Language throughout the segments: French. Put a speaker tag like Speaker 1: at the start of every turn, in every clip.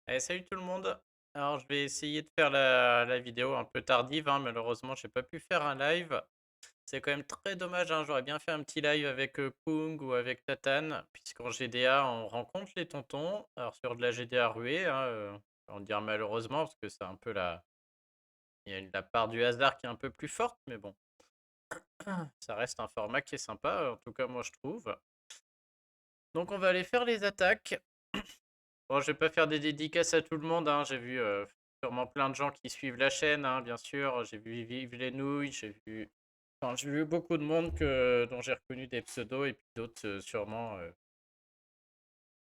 Speaker 1: Allez, salut tout le monde. Alors, je vais essayer de faire la vidéo un peu tardive, hein. Malheureusement, j'ai pas pu faire un live. C'est quand même très dommage, hein. J'aurais bien fait un petit live avec Kung ou avec Tatane, puisqu'en GDA, on rencontre les tontons. Alors, sur de la GDA ruée, hein, on va dire malheureusement, parce que c'est un peu il y a la part du hasard qui est un peu plus forte, mais bon, ça reste un format qui est sympa, en tout cas, moi, je trouve. Donc, on va aller faire les attaques. Bon, je vais pas faire des dédicaces à tout le monde, hein. J'ai vu sûrement plein de gens qui suivent la chaîne, hein, bien sûr. J'ai vu Vive les nouilles, j'ai vu beaucoup de monde dont j'ai reconnu des pseudos et puis d'autres sûrement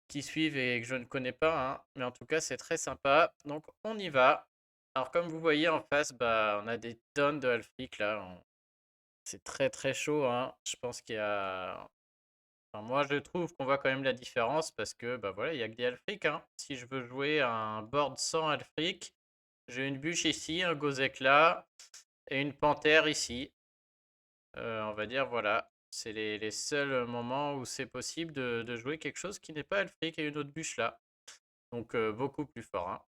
Speaker 1: qui suivent et que je ne connais pas, hein. Mais en tout cas, c'est très sympa. Donc, on y va. Alors, comme vous voyez en face, bah, on a des tonnes de Alfric là. C'est très très chaud, hein. Je pense qu'il y a Enfin, moi, je trouve qu'on voit quand même la différence parce que bah voilà, il y a que des Alfric, hein. Si je veux jouer un board sans Alfric, j'ai une bûche ici, un Gozek là et une panthère ici. On va dire voilà, c'est les seuls moments où c'est possible de jouer quelque chose qui n'est pas Alfric et une autre bûche là. Donc beaucoup plus fort, hein.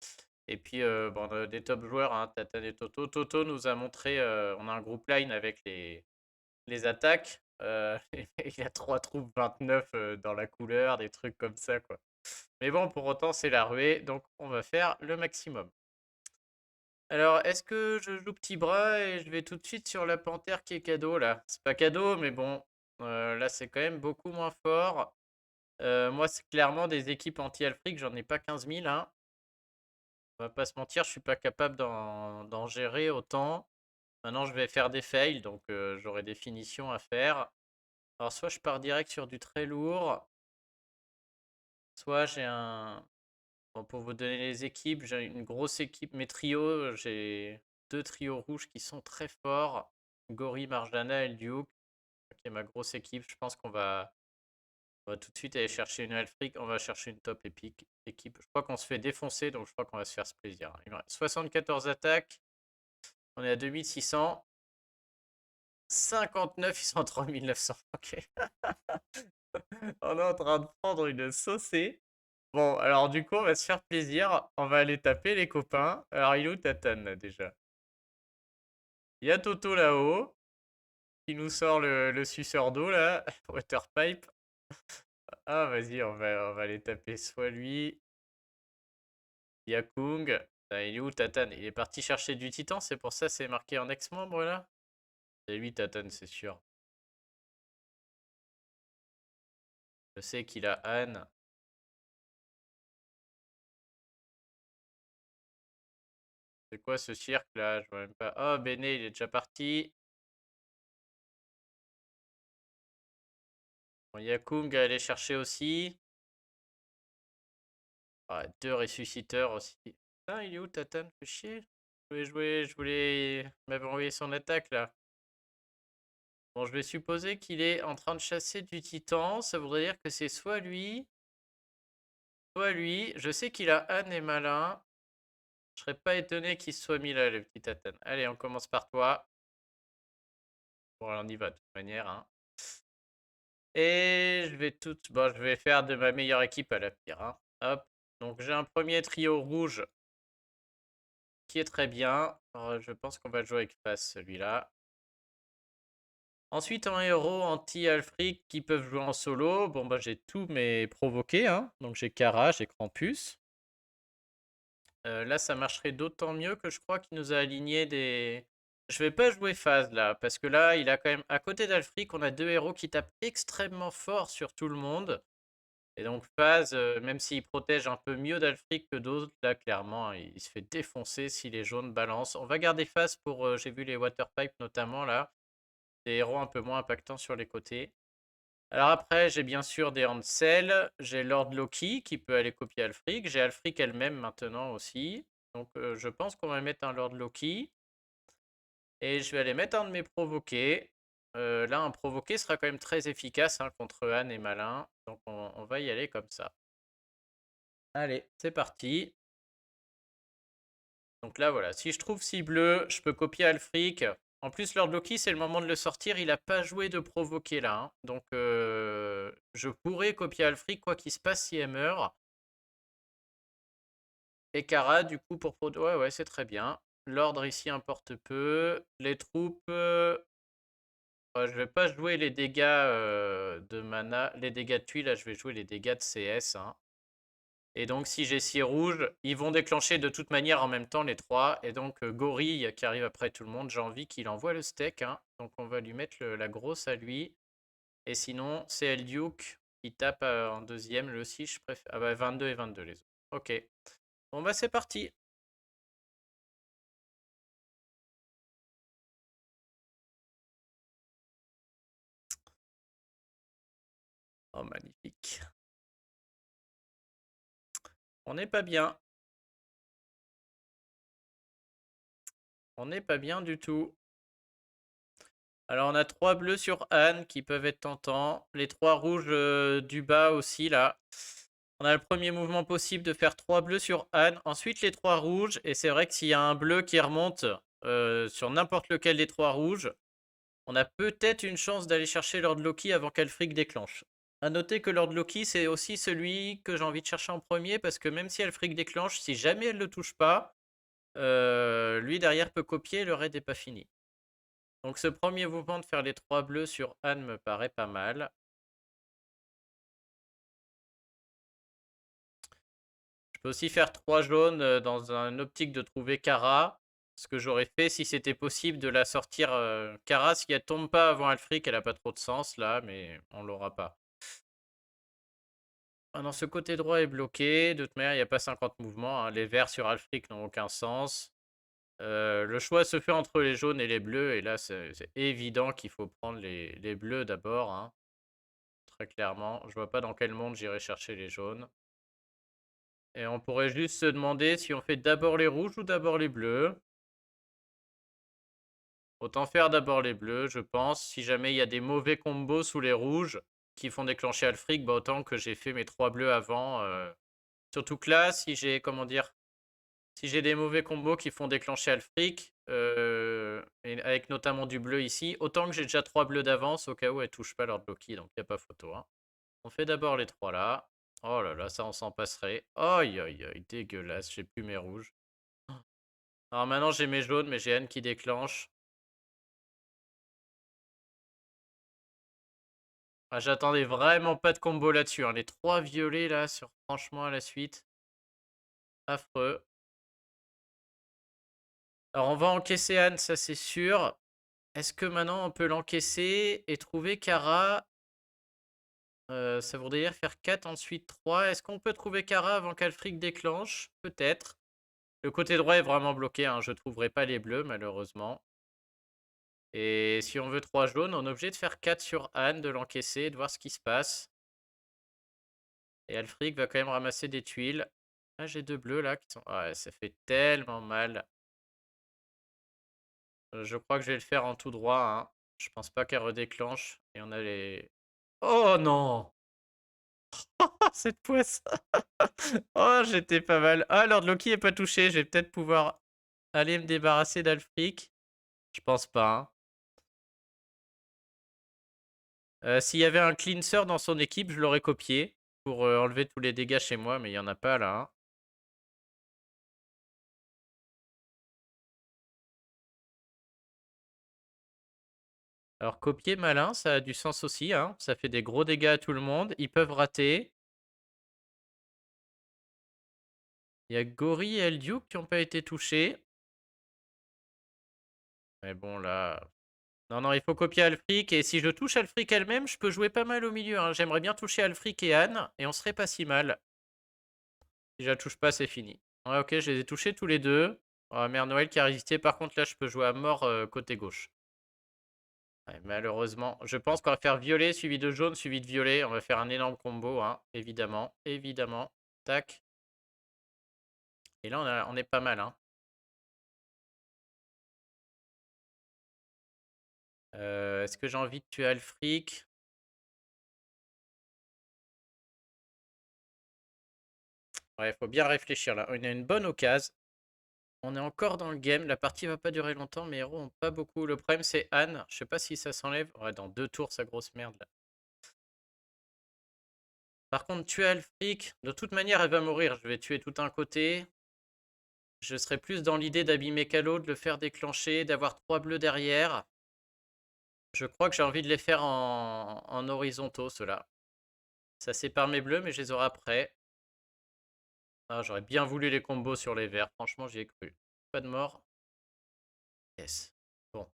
Speaker 1: Et puis bon, on a des top joueurs, hein, Tatan et Toto. Toto nous a montré, on a un groupe line avec les attaques. Il y a 3 troupes 29 dans la couleur, des trucs comme ça, quoi. Mais bon, pour autant, c'est la ruée, donc on va faire le maximum. Alors, est-ce que je joue petit bras et je vais tout de suite sur la panthère qui est cadeau, là? C'est pas cadeau, mais bon, là, c'est quand même beaucoup moins fort. Moi, c'est clairement des équipes anti-Alfric, j'en ai pas 15 000, hein. On va pas se mentir, je suis pas capable d'en gérer autant. Maintenant, je vais faire des fails, donc j'aurai des finitions à faire. Alors, soit je pars direct sur du très lourd, soit j'ai un. Bon, pour vous donner les équipes, j'ai une grosse équipe. Mes trios, j'ai deux trios rouges qui sont très forts. Gori, Marjana et le Duke, qui est ma grosse équipe. Je pense on va tout de suite aller chercher une Alfric. On va chercher une top épique équipe. Je crois qu'on se fait défoncer, donc je crois qu'on va se faire ce plaisir. Il me reste 74 attaques. On est à 2600. 59, ils sont à 3900. Ok. On est en train de prendre une saucée. Bon, alors du coup, on va se faire plaisir. On va aller taper les copains. Alors, il est où Tatane, là, déjà? Il y a Toto là-haut, qui nous sort le suceur d'eau, là. Waterpipe. Ah, vas-y, on va aller taper soit lui. Il y a Kung. Ah, il est où Tatane? Il est parti chercher du titan, c'est pour ça c'est marqué en ex-membre, là? C'est lui, Tatane, c'est sûr. Je sais qu'il a Anne. C'est quoi ce cirque, là? Je vois même pas. Oh, Bene, il est déjà parti. Bon, il y a Kung à aller chercher aussi. Ah, deux ressusciteurs aussi. Ah, il est où Tatane? Fais chier. Il m'avait envoyé son attaque là. Bon, je vais supposer qu'il est en train de chasser du titan. Ça voudrait dire que c'est soit lui, soit lui. Je sais qu'il a Anne et Malin. Je serais pas étonné qu'il se soit mis là, le petit Tatane. Allez, on commence par toi. Bon, on y va de toute manière, hein. Et bon, je vais faire de ma meilleure équipe à la pire, hein. Hop. Donc j'ai un premier trio rouge qui est très bien. Alors, je pense qu'on va le jouer avec face celui-là. Ensuite, en héros anti-Alfric qui peuvent jouer en solo. Bon, bah, j'ai tous mes provoqués, hein. Donc, j'ai Kara, j'ai Krampus. Là, ça marcherait d'autant mieux que je crois qu'il nous a aligné des. Je vais pas jouer phase là, parce que là, il a quand même. À côté d'Alfric, on a deux héros qui tapent extrêmement fort sur tout le monde. Et donc, phase, même s'il protège un peu mieux d'Alfric que d'autres, là, clairement, il se fait défoncer si les jaunes balancent. On va garder phase pour. J'ai vu les Waterpipes notamment là. Des héros un peu moins impactants sur les côtés. Alors après, j'ai bien sûr des Hansel, j'ai Lord Loki qui peut aller copier Alfric, j'ai Alfric elle-même maintenant aussi. Donc je pense qu'on va mettre un Lord Loki. Et je vais aller mettre un de mes provoqués. Là, un provoqué sera quand même très efficace, hein, contre Anne et Malin. Donc on va y aller comme ça. Allez, c'est parti. Donc là, voilà. Si je trouve cible, je peux copier Alfric. En plus, Lord Loki, c'est le moment de le sortir. Il n'a pas joué de provoquer là, hein. Donc, je pourrais copier Alfric, quoi qu'il se passe si elle meurt. Et Kara, du coup, pour ouais, ouais, c'est très bien. L'ordre ici importe peu. Les troupes, je vais pas jouer les dégâts de mana, les dégâts de tuiles, là, je vais jouer les dégâts de CS, hein. Et donc, si j'ai 6 rouges, ils vont déclencher de toute manière en même temps les 3. Et donc, Gorille, qui arrive après tout le monde, j'ai envie qu'il envoie le steak, hein. Donc, on va lui mettre la grosse à lui. Et sinon, c'est Elduke qui tape en deuxième. Le 6, je préfère. Ah bah, 22 et 22 les autres. Ok. Bon, bah, c'est parti. Oh, magnifique. On n'est pas bien. On n'est pas bien du tout. Alors, on a 3 bleus sur Anne qui peuvent être tentants. Les 3 rouges du bas aussi, là. On a le premier mouvement possible de faire 3 bleus sur Anne. Ensuite, les 3 rouges. Et c'est vrai que s'il y a un bleu qui remonte sur n'importe lequel des 3 rouges, on a peut-être une chance d'aller chercher Lord Loki avant qu'Alfric déclenche. A noter que Lord Loki, c'est aussi celui que j'ai envie de chercher en premier parce que même si Alfric déclenche, si jamais elle ne le touche pas, lui derrière peut copier et le raid n'est pas fini. Donc ce premier mouvement de faire les 3 bleus sur Anne me paraît pas mal. Je peux aussi faire 3 jaunes dans une optique de trouver Kara. Ce que j'aurais fait si c'était possible de la sortir. Kara, si elle tombe pas avant Alfric, elle a pas trop de sens là, mais on l'aura pas. Ah non, ce côté droit est bloqué. De toute manière, il n'y a pas 50 mouvements, hein. Les verts sur Alfric n'ont aucun sens. Le choix se fait entre les jaunes et les bleus. Et là, c'est évident qu'il faut prendre les bleus d'abord, hein. Très clairement. Je vois pas dans quel monde j'irai chercher les jaunes. Et on pourrait juste se demander si on fait d'abord les rouges ou d'abord les bleus. Autant faire d'abord les bleus, je pense. Si jamais il y a des mauvais combos sous les rouges qui font déclencher Alfric, bah autant que j'ai fait mes 3 bleus avant. Surtout que là, si j'ai, comment dire, si j'ai des mauvais combos qui font déclencher Alfric, et avec notamment du bleu ici, autant que j'ai déjà 3 bleus d'avance au cas où elle touche pas Lord Loki, donc il n'y a pas photo, hein. On fait d'abord les 3 là. Oh là là, ça on s'en passerait. Aïe aïe aïe, dégueulasse, j'ai plus mes rouges. Alors maintenant j'ai mes jaunes, mais j'ai Anne qui déclenche. Ah, j'attendais vraiment pas de combo là-dessus, hein. Les 3 violets là, sur franchement à la suite. Affreux. Alors on va encaisser Anne, ça c'est sûr. Est-ce que maintenant on peut l'encaisser et trouver Kara? Ça voudrait dire faire 4, ensuite 3. Est-ce qu'on peut trouver Kara avant qu'Alfric déclenche? Peut-être. Le côté droit est vraiment bloqué, hein. Je trouverai pas les bleus malheureusement. Et si on veut 3 jaunes, on est obligé de faire 4 sur Anne, de l'encaisser, de voir ce qui se passe. Et Alfric va quand même ramasser des tuiles. Ah, j'ai 2 bleus là qui sont... Ouais, ça fait tellement mal. Je crois que je vais le faire en tout droit, hein. Je pense pas qu'elle redéclenche. Et on a les... Oh non! Cette poisse! Oh, j'étais pas mal. Ah, Lord Loki est pas touché. Je vais peut-être pouvoir aller me débarrasser d'Alfric. Je pense pas, hein. S'il y avait un cleanser dans son équipe, je l'aurais copié pour enlever tous les dégâts chez moi, mais il y en a pas là, hein. Alors copier malin, ça a du sens aussi, hein. Ça fait des gros dégâts à tout le monde. Ils peuvent rater. Il y a Gori et Elduke qui n'ont pas été touchés. Mais bon là... Non, non, il faut copier Alfric. Et si je touche Alfric elle-même, je peux jouer pas mal au milieu, hein. J'aimerais bien toucher Alfric et Anne. Et on serait pas si mal. Si je la touche pas, c'est fini. Ouais, ok, je les ai touchés tous les deux. Oh, Mère Noël qui a résisté. Par contre, là, je peux jouer à mort côté gauche. Ouais, malheureusement, je pense qu'on va faire violet suivi de jaune suivi de violet. On va faire un énorme combo, hein, évidemment. Évidemment. Tac. Et là, on est pas mal, hein. Est-ce que j'ai envie de tuer Alfric? Ouais, faut bien réfléchir là. On a une bonne occasion. On est encore dans le game. La partie va pas durer longtemps. Mes héros ont pas beaucoup. Le problème, c'est Anne. Je sais pas si ça s'enlève. Ouais, dans 2 tours, sa grosse merde là. Par contre, tuer Alfric, de toute manière, elle va mourir. Je vais tuer tout un côté. Je serais plus dans l'idée d'abîmer Calo, de le faire déclencher, d'avoir 3 bleus derrière. Je crois que j'ai envie de les faire en horizontaux, ceux-là. Ça sépare mes bleus, mais je les aurai après. Ah, j'aurais bien voulu les combos sur les verts. Franchement, j'y ai cru. Pas de mort. Yes. Bon.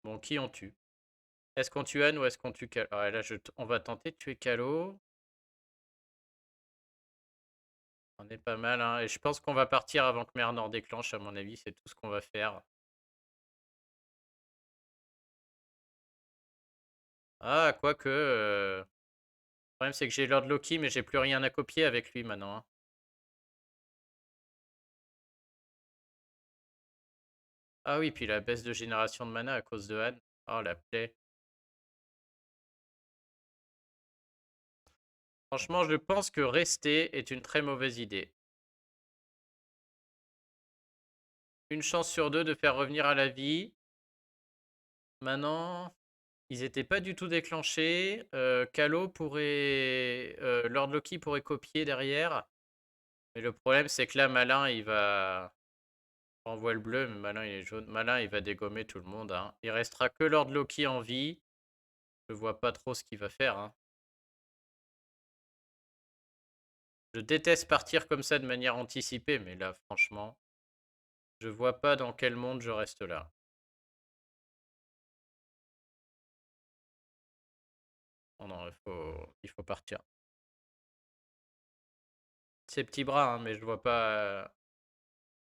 Speaker 1: Bon, qui on tue? Est-ce qu'on tue Anne ou est-ce qu'on tue Calo? Ah, là, on va tenter de tuer Calo. On est pas mal, hein. Et je pense qu'on va partir avant que Mernor déclenche, à mon avis. C'est tout ce qu'on va faire. Ah, quoique. Le problème, c'est que j'ai Lord Loki, mais j'ai plus rien à copier avec lui maintenant, hein. Ah oui, puis la baisse de génération de mana à cause de Anne. Oh, la plaie. Franchement, je pense que rester est une très mauvaise idée. Une chance sur deux de faire revenir à la vie. Maintenant, ils n'étaient pas du tout déclenchés. Calo pourrait... Lord Loki pourrait copier derrière. Mais le problème, c'est que là, Malin, il va... On voit le bleu, mais Malin, il est jaune. Malin, il va dégommer tout le monde, hein. Il restera que Lord Loki en vie. Je vois pas trop ce qu'il va faire, hein. Je déteste partir comme ça de manière anticipée, mais là, franchement, je vois pas dans quel monde je reste là. Oh non, il faut partir. Ses petits bras, hein, mais je vois pas.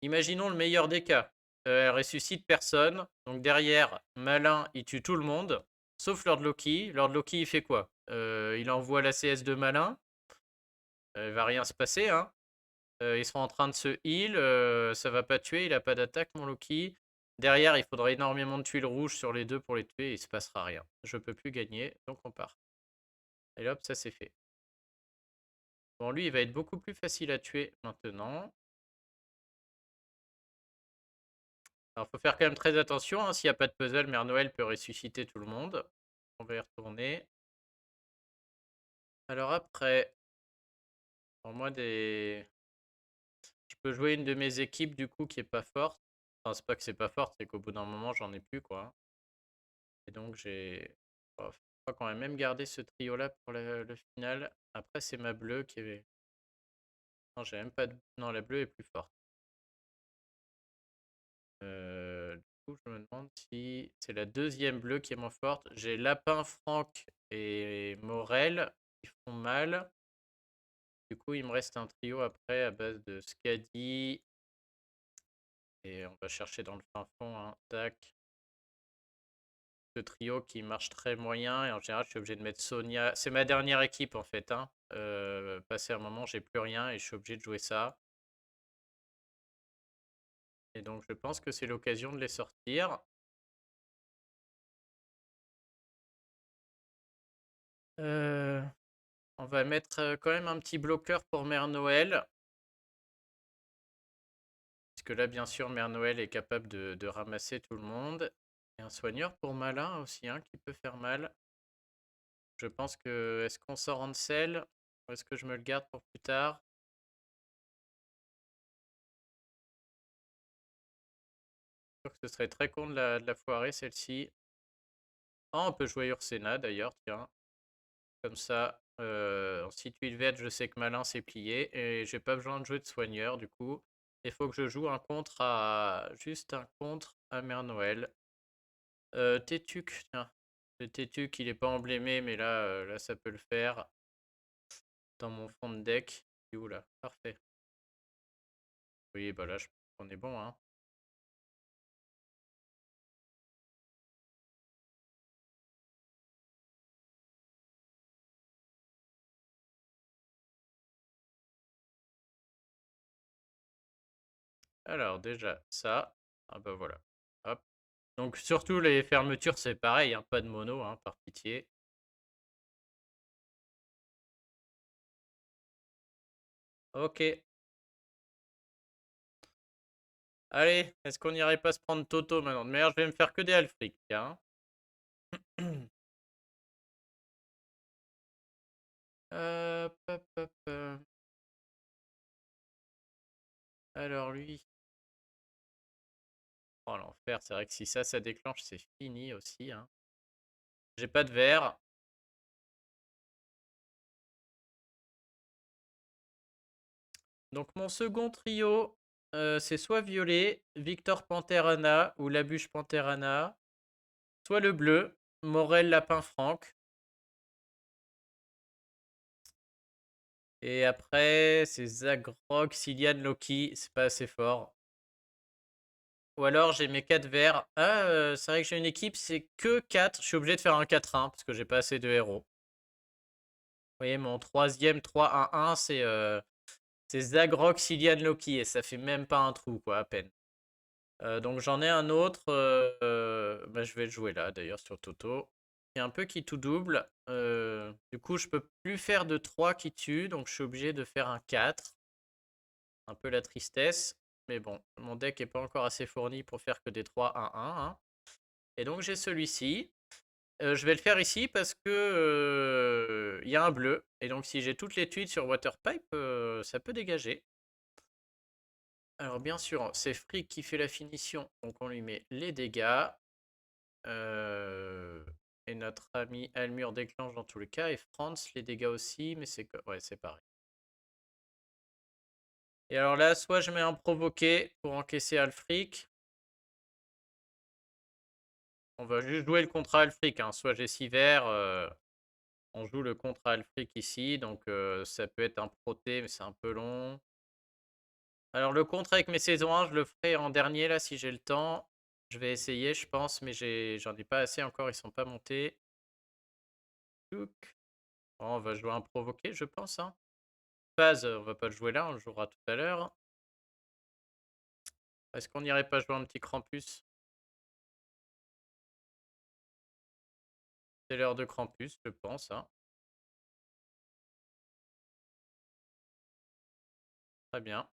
Speaker 1: Imaginons le meilleur des cas. Elle ressuscite personne. Donc derrière, Malin, il tue tout le monde. Sauf Lord Loki. Lord Loki, il fait quoi? Il envoie la CS de Malin. Il va rien se passer, hein. Ils seront en train de se heal. Ça va pas tuer. Il a pas d'attaque, mon Loki. Derrière, il faudra énormément de tuiles rouges sur les deux pour les tuer. Il se passera rien. Je peux plus gagner. Donc on part. Et hop, ça c'est fait. Bon, lui, il va être beaucoup plus facile à tuer maintenant. Alors, faut faire quand même très attention, hein. S'il n'y a pas de puzzle, Mère Noël peut ressusciter tout le monde. On va y retourner. Alors après, pour moi, je peux jouer une de mes équipes, du coup, qui est pas forte. Enfin, c'est pas que c'est pas forte, c'est qu'au bout d'un moment, j'en ai plus, quoi. Et donc, je crois qu'on va même garder ce trio-là pour le final. Après, c'est ma bleue qui est... Non, j'ai même pas de... Non, la bleue est plus forte. Du coup, je me demande si c'est la deuxième bleue qui est moins forte. J'ai Lapin, Franck et Morel qui font mal. Du coup, il me reste un trio après à base de Skadi. Et on va chercher dans le fin fond, hein. Tac. Ce trio qui marche très moyen. Et en général, je suis obligé de mettre Sonia. C'est ma dernière équipe en fait, hein. Passé un moment, j'ai plus rien et je suis obligé de jouer ça. Et donc, je pense que c'est l'occasion de les sortir. On va mettre quand même un petit bloqueur pour Mère Noël. Parce que là, bien sûr, Mère Noël est capable de ramasser tout le monde. Et un soigneur pour Malin aussi, hein, qui peut faire mal. Je pense que... Est-ce qu'on sort Ansel? Ou est-ce que je me le garde pour plus tard? Je trouve que ce serait très con de la foirer, celle-ci. Ah, on peut jouer Ursena, d'ailleurs, tiens. Comme ça, en situ verte, je sais que Malin s'est plié. Et j'ai pas besoin de jouer de soigneur, du coup. Il faut que je joue un contre à... Juste un contre à Mère Noël. Tétuc, tiens. Le Tétuc, il est pas emblémé, mais là, là, ça peut le faire. Dans mon fond de deck. Il est où là? Parfait. Oui, bah là, je pense qu'on est bon, hein. Alors, déjà, ça. Ah bah voilà. Hop. Donc, surtout les fermetures, c'est pareil, hein, pas de mono, hein, par pitié. Ok. Allez, est-ce qu'on n'irait pas se prendre Toto maintenant? D'ailleurs, je vais me faire que des Alfric, tiens. Hop, hop, hop. Alors lui... Oh l'enfer, c'est vrai que si ça déclenche, c'est fini aussi, hein. J'ai pas de verre. Donc mon second trio, c'est soit violet, Victor Panterana ou Labuche Panterana, soit le bleu, Morel Lapin Franck. Et après, c'est Zagrog, Silian, Loki, c'est pas assez fort. Ou alors j'ai mes 4 verts. Ah, c'est vrai que j'ai une équipe, c'est que 4. Je suis obligé de faire un 4-1 parce que j'ai pas assez de héros. Vous voyez, mon troisième 3-1-1, c'est Zagrog, Silian, Loki. Et ça fait même pas un trou, quoi, à peine. Donc j'en ai un autre. Bah, je vais le jouer là, d'ailleurs, sur Toto. Il y a un peu qui tout double. Du coup, je peux plus faire de 3 qui tuent. Donc je suis obligé de faire un 4. Un peu la tristesse. Mais bon, mon deck est pas encore assez fourni pour faire que des 3-1-1. Hein. Et donc j'ai celui-ci. Je vais le faire ici parce que il y a un bleu. Et donc si j'ai toutes les tuiles sur Waterpipe, ça peut dégager. Alors bien sûr, c'est Frick qui fait la finition. Donc on lui met les dégâts. Et notre ami Almur déclenche dans tous les cas. Et Franz les dégâts aussi. Mais c'est ouais, c'est pareil. Et alors là, soit je mets un provoqué pour encaisser Alfric. On va juste jouer le contrat Alfric. Hein. Soit j'ai 6 verts, on joue le contrat Alfric ici. Donc ça peut être un proté, mais c'est un peu long. Alors le contre avec mes saisons 1, je le ferai en dernier là si j'ai le temps. Je vais essayer, je pense, mais j'en ai pas assez encore, ils sont pas montés. Bon, on va jouer un provoqué, je pense. Hein. Phase, on va pas le jouer là, on le jouera tout à l'heure. Est-ce qu'on n'irait pas jouer un petit Krampus? C'est l'heure de Krampus, je pense. Hein. Très bien.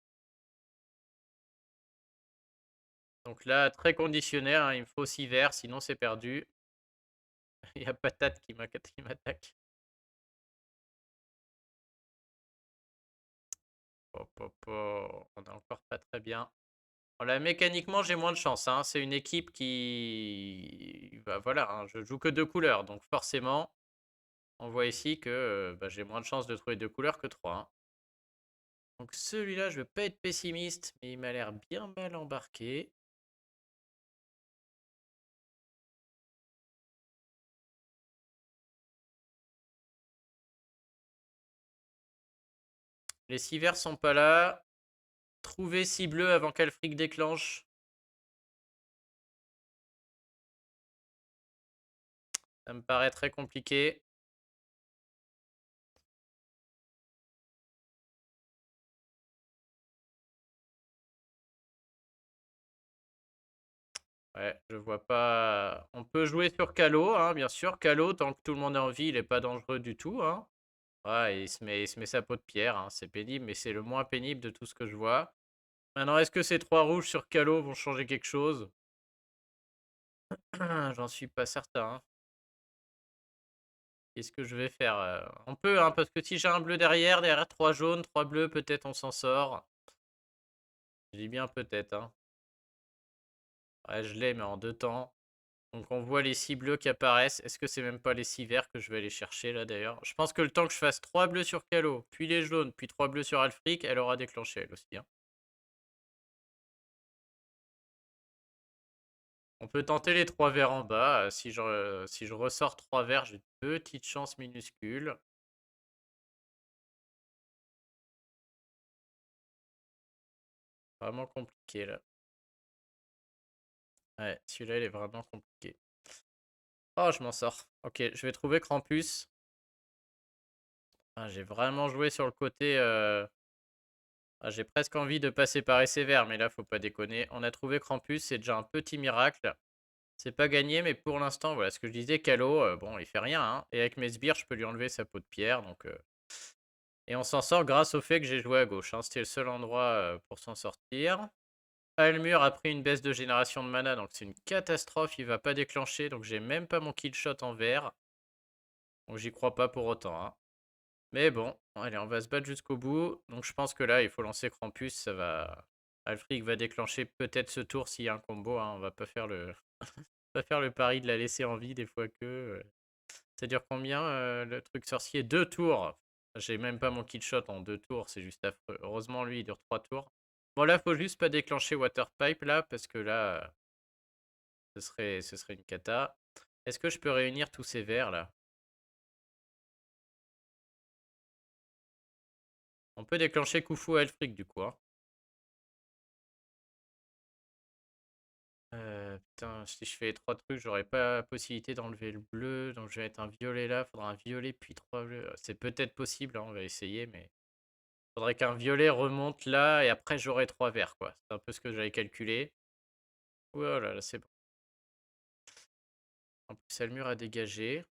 Speaker 1: Donc là, très conditionné, hein, il me faut 6 verts, sinon c'est perdu. Il y a Patate qui m'attaque. On est encore pas très bien. Voilà, mécaniquement, j'ai moins de chance. Hein. C'est une équipe qui... Bah, voilà, hein, je joue que 2 couleurs. Donc forcément, on voit ici que bah, j'ai moins de chance de trouver 2 couleurs que 3. Hein. Donc celui-là, je ne veux pas être pessimiste, mais il m'a l'air bien mal embarqué. Les 6 verts sont pas là. Trouver 6 bleus avant qu'Alfric déclenche. Ça me paraît très compliqué. Ouais, je vois pas. On peut jouer sur Calo, hein, bien sûr. Calo, tant que tout le monde est en vie, il est pas dangereux du tout. Hein. Ouais, il se met sa peau de pierre. Hein. C'est pénible, mais c'est le moins pénible de tout ce que je vois. Maintenant, est-ce que ces 3 rouges sur Calo vont changer quelque chose? J'en suis pas certain. Hein. Qu'est-ce que je vais faire? On peut, hein, parce que si j'ai un bleu derrière 3 jaunes, 3 bleus, peut-être on s'en sort. Je dis bien peut-être. Hein. Ouais, je l'ai, mais en 2 temps. Donc on voit les 6 bleus qui apparaissent. Est-ce que c'est même pas les 6 verts que je vais aller chercher là d'ailleurs? Je pense que le temps que je fasse 3 bleus sur Calo, puis les jaunes, puis 3 bleus sur Alfric, elle aura déclenché elle aussi. Hein. On peut tenter les 3 verts en bas. Si je ressors 3 verts, j'ai une petite chance minuscule. Vraiment compliqué là. Ouais, celui-là il est vraiment compliqué. Oh, je m'en sors. Ok, je vais trouver Krampus. Ah, j'ai vraiment joué sur le côté... Ah, j'ai presque envie de passer par SCVR, mais là, faut pas déconner. On a trouvé Krampus, c'est déjà un petit miracle. C'est pas gagné, mais pour l'instant, voilà ce que je disais, Calo, bon, il fait rien. Hein. Et avec mes sbires, je peux lui enlever sa peau de pierre. Donc, et on s'en sort grâce au fait que j'ai joué à gauche. Hein. C'était le seul endroit pour s'en sortir. Almur a pris une baisse de génération de mana, donc c'est une catastrophe. Il va pas déclencher, donc j'ai même pas mon kill shot en vert. Donc j'y crois pas pour autant. Hein. Mais bon, allez, on va se battre jusqu'au bout. Donc je pense que là, il faut lancer Krampus, ça va... Alfric va déclencher peut-être ce tour s'il y a un combo, hein. On va pas faire le... pas faire le pari de la laisser en vie des fois que... Ça dure combien le truc sorcier? 2 tours. J'ai même pas mon kill shot en 2 tours, c'est juste affreux. Heureusement, lui, il dure 3 tours. Bon, là, faut juste pas déclencher Waterpipe, là, parce que là, ce serait une cata. Est-ce que je peux réunir tous ces verres, là? On peut déclencher Khufu à Elfric, du coup, hein. Putain, si je fais les 3 trucs, j'aurai pas la possibilité d'enlever le bleu. Donc, je vais mettre un violet là. Faudra un violet puis 3 bleus. C'est peut-être possible, hein, on va essayer, mais... Faudrait qu'un violet remonte là et après j'aurai 3 verts, quoi. C'est un peu ce que j'avais calculé. Voilà, là, c'est bon. En plus, Almur a dégagé.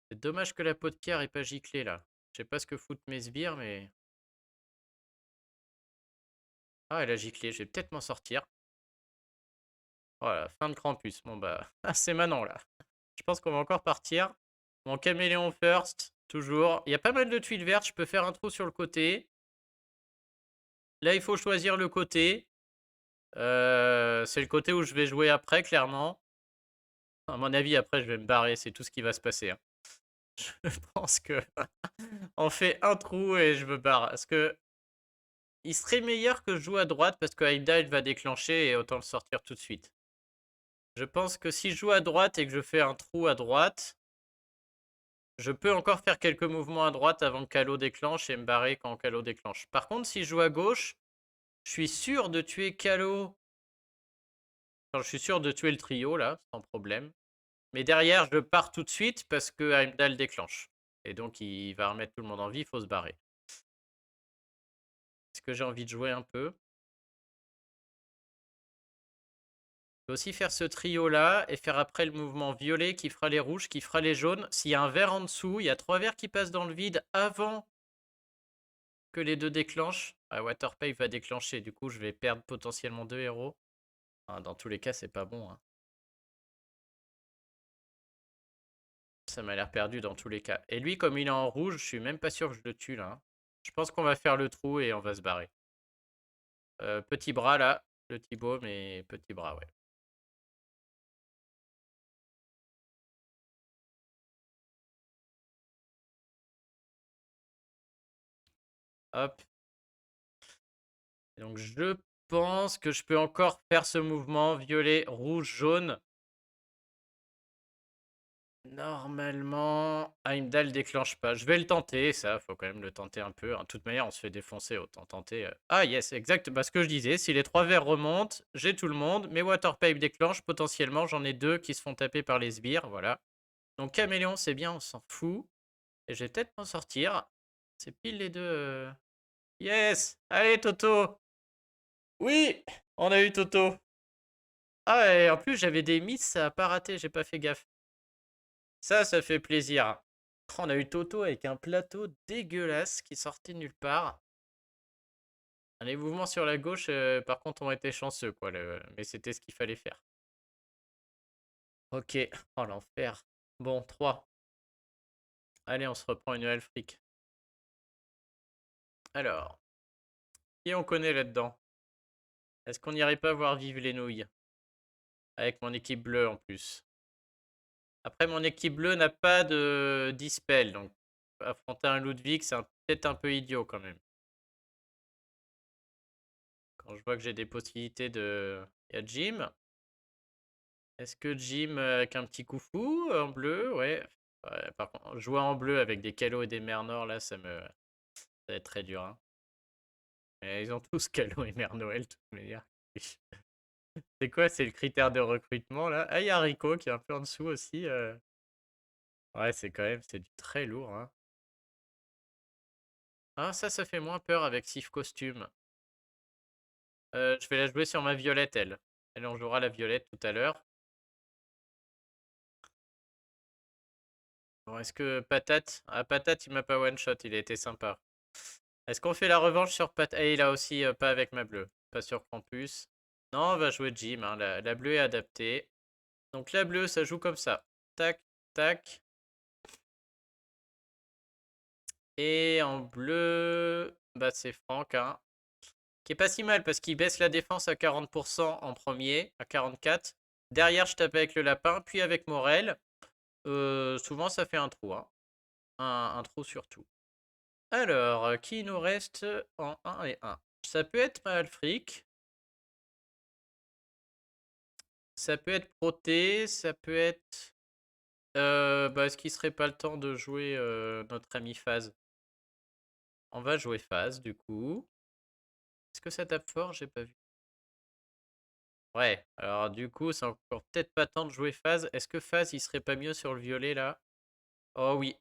Speaker 1: C'est dommage que la peau de pierre ait pas giclé là. Je sais pas ce que foutent mes sbires, mais... Ah, elle a giclé, je vais peut-être m'en sortir. Voilà, fin de Krampus. Bon bah, c'est maintenant là. Je pense qu'on va encore partir. Mon caméléon first, toujours. Il y a pas mal de tuiles vertes, je peux faire un trou sur le côté. Là, il faut choisir le côté. C'est le côté où je vais jouer après, clairement. À mon avis, après, je vais me barrer, c'est tout ce qui va se passer, hein. Je pense que on fait un trou et je me barre. Parce que il serait meilleur que je joue à droite parce que Heimdall va déclencher et autant le sortir tout de suite. Je pense que si je joue à droite et que je fais un trou à droite, je peux encore faire quelques mouvements à droite avant que Kalo déclenche et me barrer quand Kalo déclenche. Par contre, si je joue à gauche, je suis sûr de tuer Kalo. Enfin, je suis sûr de tuer le trio là, sans problème. Mais derrière, je pars tout de suite parce que Heimdall déclenche. Et donc, il va remettre tout le monde en vie, il faut se barrer. Est-ce que j'ai envie de jouer un peu? Je peux aussi faire ce trio-là et faire après le mouvement violet qui fera les rouges, qui fera les jaunes. S'il y a un vert en dessous, il y a 3 verts qui passent dans le vide avant que les deux déclenchent. Ah, Waterpipe va déclencher, du coup, je vais perdre potentiellement 2 héros. Enfin, dans tous les cas, c'est pas bon, hein. Ça m'a l'air perdu dans tous les cas. Et lui, comme il est en rouge, je suis même pas sûr que je le tue là, hein. Je pense qu'on va faire le trou et on va se barrer. Petit bras là, le Thibaut, mais petit bras, ouais. Hop. Et donc je pense que je peux encore faire ce mouvement violet, rouge, jaune. Normalement, Heimdall déclenche pas. Je vais le tenter, ça, faut quand même le tenter un peu, hein. De toute manière, on se fait défoncer, autant tenter. Ah yes, exact, bah, ce que je disais, si les 3 verts remontent, j'ai tout le monde, mais Waterpipe déclenche, potentiellement, j'en ai 2 qui se font taper par les sbires, voilà. Donc Caméléon, c'est bien, on s'en fout. Et je vais peut-être m'en sortir. C'est pile les deux. Yes! Allez, Toto! Oui! On a eu Toto. Ah, et en plus, j'avais des miss, ça a pas raté, j'ai pas fait gaffe. Ça fait plaisir. On a eu Toto avec un plateau dégueulasse qui sortait nulle part. Les mouvements sur la gauche, par contre, ont été chanceux, quoi. Mais c'était ce qu'il fallait faire. Ok. Oh, l'enfer. Bon, 3. Allez, on se reprend une Elfric. Alors, qui on connaît là-dedans? Est-ce qu'on n'irait pas voir Vive les nouilles? Avec mon équipe bleue en plus. Après, mon équipe bleue n'a pas de dispel, donc affronter un Ludwig, c'est peut-être un peu idiot quand même. Quand je vois que j'ai des possibilités de... Il y a Jim. Est-ce que Jim avec un petit coup fou en bleu? Ouais. Ouais, par contre, jouer en bleu avec des Calo et des Mers Nord, là, ça va être très dur, hein. Mais ils ont tous Calo et Mère Noël, de toute manière. C'est quoi? C'est le critère de recrutement, là? Ah, il y a Rico qui est un peu en dessous aussi. Ouais, c'est quand même, c'est du très lourd, hein. Ah, ça fait moins peur avec Sif Costume. Je vais la jouer sur ma violette, elle. Elle, on jouera la violette tout à l'heure. Bon, est-ce que Patate... Ah, Patate, il m'a pas one-shot, il a été sympa. Est-ce qu'on fait la revanche sur Patate? Et il a aussi pas avec ma bleue. Pas sur Campus. Non, on va jouer Jim, hein. La bleue est adaptée. Donc la bleue, ça joue comme ça. Tac, tac. Et en bleu, bah c'est Franck, hein. qui est pas si mal parce qu'il baisse la défense à 40% en premier, à 44. Derrière, je tape avec le lapin, puis avec Morel. Souvent, ça fait un trou, hein. Un trou surtout. Alors, qui nous reste en 1 et 1? Ça peut être Malfric. Ça peut être Proté. Ça peut être... est-ce qu'il serait pas le temps de jouer notre ami Phase? On va jouer Phase, du coup. Est-ce que ça tape fort? J'ai pas vu. Ouais, alors du coup, c'est encore peut-être pas temps de jouer Phase. Est-ce que Phase, il serait pas mieux sur le violet, là? Oh oui.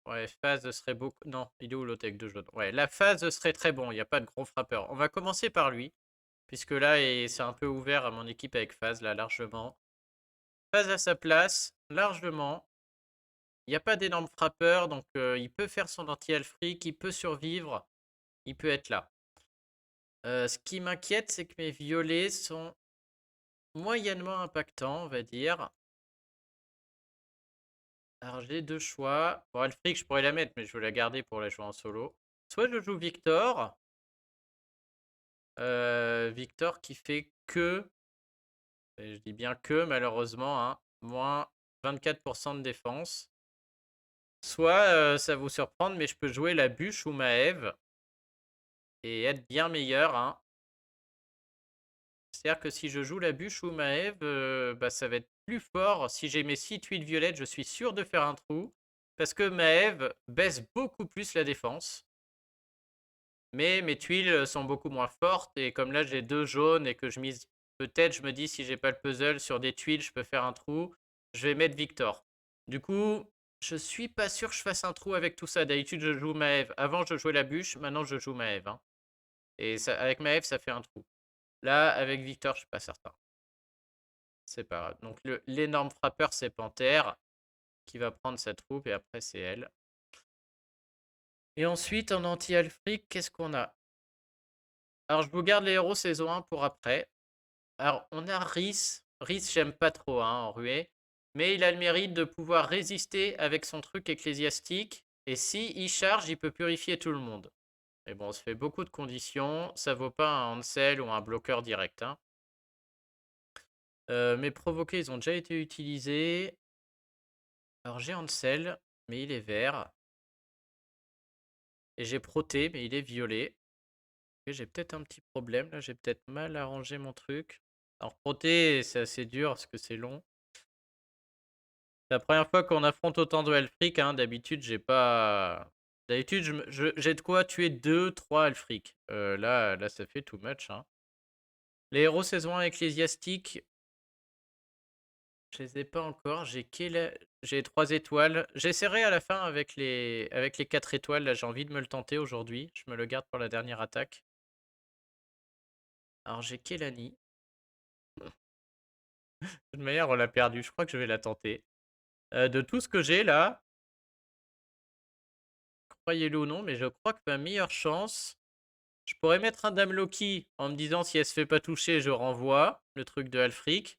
Speaker 1: Ouais, Phase serait beaucoup... Non, il est où l'autre avec deux jaunes? Ouais, la Phase serait très bon, il n'y a pas de gros frappeur. On va commencer par lui, puisque là, c'est un peu ouvert à mon équipe avec Phase, là, largement. Phase à sa place, largement. Il n'y a pas d'énorme frappeur, donc il peut faire son anti-alfric, il peut survivre, il peut être là. Ce qui m'inquiète, c'est que mes violets sont moyennement impactants, on va dire. Alors j'ai deux choix. Bon, Alfric, je pourrais la mettre, mais je veux la garder pour la jouer en solo. Soit je joue Victor. Victor qui fait que, et je dis bien que malheureusement, hein, moins 24% de défense. Soit ça va vous surprendre, mais je peux jouer la bûche ou Maëv et être bien meilleur, hein. C'est-à-dire que si je joue la bûche ou Maëv, ça va être plus fort. Si j'ai mes 6 tuiles violettes, je suis sûr de faire un trou. Parce que Maëv baisse beaucoup plus la défense. Mais mes tuiles sont beaucoup moins fortes. Et comme là, j'ai deux jaunes et que je mise... Peut-être, je me dis, si j'ai pas le puzzle, sur des tuiles, je peux faire un trou. Je vais mettre Victor. Du coup, je suis pas sûr que je fasse un trou avec tout ça. D'habitude, je joue Maëv. Avant, je jouais la bûche. Maintenant, je joue Maëv, hein. Et ça, avec Maëv, ça fait un trou. Là, avec Victor, je suis pas certain. C'est pas grave. Donc, l'énorme frappeur, c'est Panthère qui va prendre sa troupe. Et après, c'est elle. Et ensuite, en anti-alfric, qu'est-ce qu'on a? Alors, je vous garde les héros saison 1 pour après. Alors, on a Rhys. Rhys, j'aime pas trop, hein, en ruée. Mais il a le mérite de pouvoir résister avec son truc ecclésiastique. Et si il charge, il peut purifier tout le monde. Mais bon, on se fait beaucoup de conditions. Ça vaut pas un Hansel ou un bloqueur direct, hein. Mes provoqués, ils ont déjà été utilisés. Alors, j'ai Hansel, mais il est vert. Et j'ai Proté, mais il est violet. J'ai peut-être un petit problème là, j'ai peut-être mal arrangé mon truc. Alors Proté, c'est assez dur parce que c'est long. C'est la première fois qu'on affronte autant de Elfric, hein. D'habitude, j'ai pas. D'habitude, j'ai de quoi tuer 2-3 Elfric. Là, ça fait too much, hein. Les héros saison 1 ecclésiastiques, je les ai pas encore. J'ai 3 étoiles. J'essaierai à la fin avec les 4 étoiles. Là, j'ai envie de me le tenter aujourd'hui. Je me le garde pour la dernière attaque. Alors j'ai Kelani. De toute manière, on l'a perdu. Je crois que je vais la tenter. De tout ce que j'ai là, croyez-le ou non, mais je crois que ma meilleure chance, je pourrais mettre un Dame Loki en me disant si elle se fait pas toucher, je renvoie le truc de Alfric.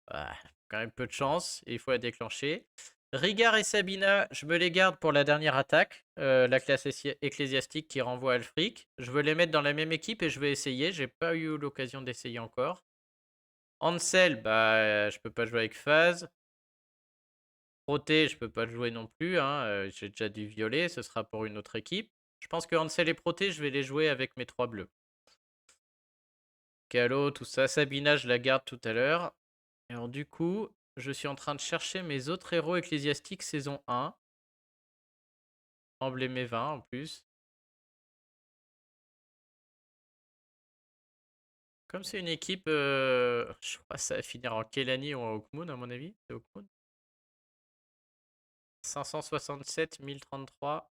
Speaker 1: Ah, quand même peu de chance, et il faut la déclencher. Rigard et Sabina, je me les garde pour la dernière attaque, la classe ecclésiastique qui renvoie Alfric. Je veux les mettre dans la même équipe et je vais essayer. J'ai pas eu l'occasion d'essayer encore. Ansel, je peux pas jouer avec Phase. Proté, je peux pas le jouer non plus, hein. J'ai déjà du violet, ce sera pour une autre équipe. Je pense que Hansel et Proté, je vais les jouer avec mes 3 bleus. Calo, tout ça. Sabina, je la garde tout à l'heure. Et alors du coup, je suis en train de chercher mes autres héros ecclésiastiques saison 1. Emblémé 20 en plus. Comme c'est une équipe, je crois que ça va finir en Kelani ou en Hawkmoon à mon avis. C'est Hawkmoon. 567, 1033.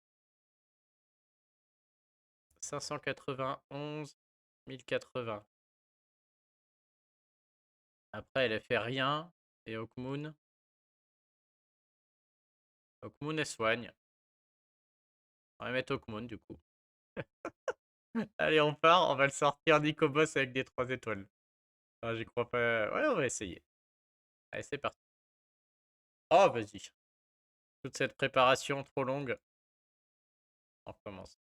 Speaker 1: 591, 1080. Après, elle a fait rien. Et Hawkmoon. Hawkmoon, elle soigne. On va mettre Hawkmoon du coup. Allez, on part. On va le sortir Nico Boss avec des 3 étoiles. Ah, j'y crois pas. Ouais, on va essayer. Allez, c'est parti. Oh, vas-y. Toute cette préparation trop longue. On recommence.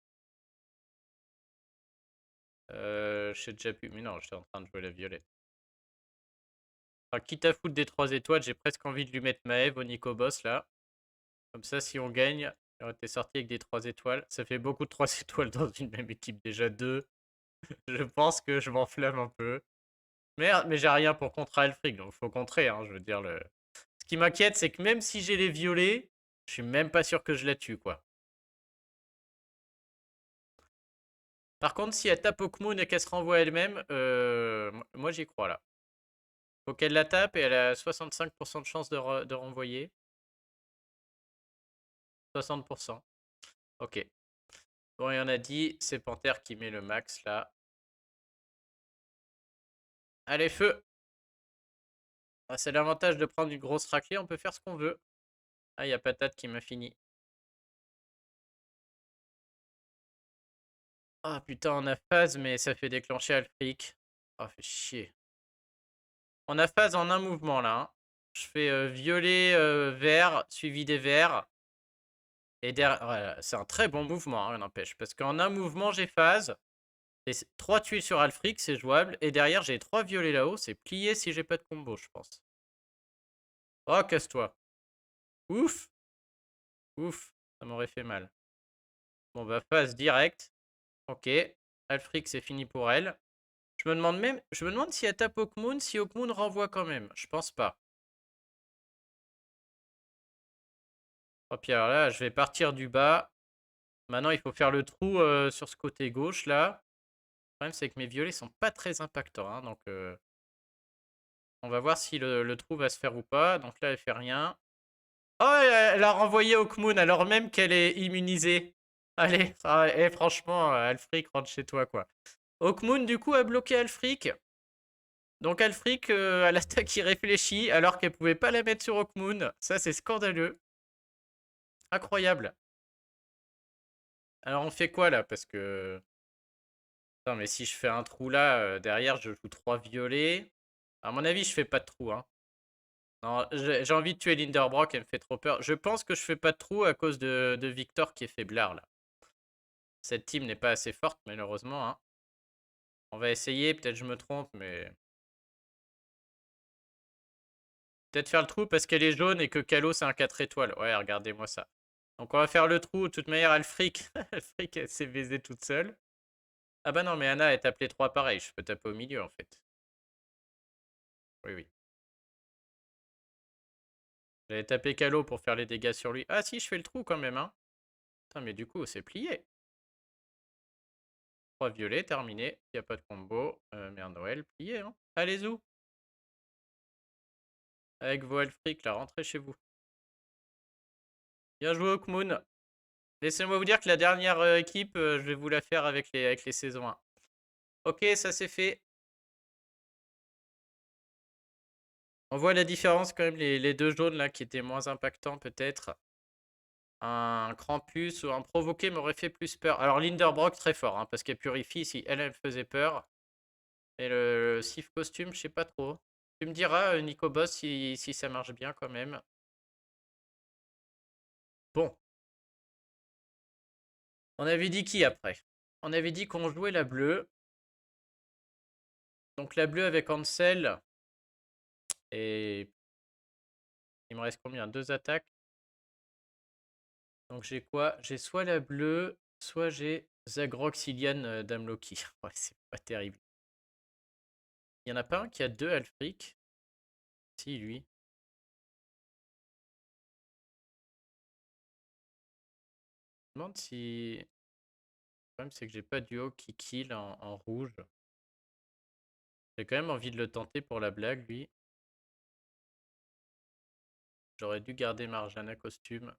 Speaker 1: J'ai déjà pu... Mais non, j'étais en train de jouer la violette. Enfin, quitte à foutre des 3 étoiles, j'ai presque envie de lui mettre Maëv au Nico Boss, là. Comme ça, si on gagne, on était sorti avec des 3 étoiles. Ça fait beaucoup de 3 étoiles dans une même équipe. Déjà 2. Je pense que je m'enflamme un peu. Merde, mais j'ai rien pour contrer Alfric, donc faut contrer, hein, je veux dire. Ce qui m'inquiète, c'est que même si j'ai les violets, je suis même pas sûr que je la tue, quoi. Par contre, si elle tape Hawkmoon et qu'elle se renvoie elle-même, moi j'y crois là. Faut qu'elle la tape et elle a 65% de chance de renvoyer. 60%. Ok. Bon, et on a dit, c'est Panthère qui met le max là. Allez, feu! Ah, c'est l'avantage de prendre une grosse raclée, on peut faire ce qu'on veut. Ah, il y a Patate qui m'a fini. Ah putain, on a phase, mais ça fait déclencher Alfric. Ah, fait chier. On a phase en un mouvement là, hein. Je fais violet, vert, suivi des verts. Et derrière, voilà, c'est un très bon mouvement, hein, n'empêche. Parce qu'en un mouvement, j'ai phase. Et 3 tuiles sur Alfric, c'est jouable. Et derrière, j'ai 3 violets là-haut. C'est plié si j'ai pas de combo, je pense. Oh, casse-toi. Ouf. Ouf. Ça m'aurait fait mal. Bon, bah, phase direct. Ok. Alfric, c'est fini pour elle. Je me demande si elle tape Hawkmoon, si Hawkmoon renvoie quand même. Je pense pas. Oh, puis alors là, je vais partir du bas. Maintenant, il faut faire le trou sur ce côté gauche là. Le problème, c'est que mes violets sont pas très impactants, hein, donc on va voir si le trou va se faire ou pas. Donc là, elle fait rien. Oh, elle a renvoyé Hawkmoon alors même qu'elle est immunisée. Allez, franchement, Alfric, rentre chez toi, quoi. Hawkmoon, du coup, a bloqué Alfric. Donc Alfric, à l'attaque, il réfléchit alors qu'elle pouvait pas la mettre sur Hawkmoon. Ça, c'est scandaleux. Incroyable. Alors, on fait quoi, là? Parce que... Attends, mais si je fais un trou là, derrière, je joue 3 violets. À mon avis, je fais pas de trou, hein. Non, j'ai envie de tuer Linderbrock, elle me fait trop peur. Je pense que je fais pas de trou à cause de Victor qui est faiblard là. Cette team n'est pas assez forte malheureusement, hein. On va essayer, peut-être je me trompe, mais... Peut-être faire le trou parce qu'elle est jaune et que Calo c'est un 4 étoiles. Ouais, regardez-moi ça. Donc on va faire le trou, de toute manière, Alfric. Alfric, elle s'est baisée toute seule. Ah bah non, mais Anna est appelée 3 pareil, je peux taper au milieu en fait. Oui, oui. J'avais tapé Calo pour faire les dégâts sur lui. Ah si, je fais le trou quand même, hein. Putain, mais du coup, c'est plié. 3 violets, terminé. Il n'y a pas de combo. Mère Noël, plié, hein. Allez, zou. Avec vos Elfric, là, rentrez chez vous. Bien joué, Hawkmoon. Laissez-moi vous dire que la dernière équipe, je vais vous la faire avec les saisons 1. Ok, ça c'est fait. On voit la différence quand même, les deux jaunes là qui étaient moins impactants peut-être. Un Krampus ou un Provoqué m'aurait fait plus peur. Alors Linderbrock très fort, hein, parce qu'elle purifie si elle faisait peur. Et le Sif costume, je sais pas trop. Tu me diras, Nico Boss, si ça marche bien quand même. Bon. On avait dit qui après? On avait dit qu'on jouait la bleue. Donc la bleue avec Ansel. Et il me reste combien? 2 attaques. Donc j'ai quoi? J'ai soit la bleue, soit j'ai Zagrox, Ilian, Dame Loki. Ouais, c'est pas terrible. Il y en a pas un qui a 2 Alfric? Si, lui. Je me demande si... Le problème, c'est que j'ai pas duo qui kill en rouge. J'ai quand même envie de le tenter pour la blague, lui. J'aurais dû garder Marjana costume.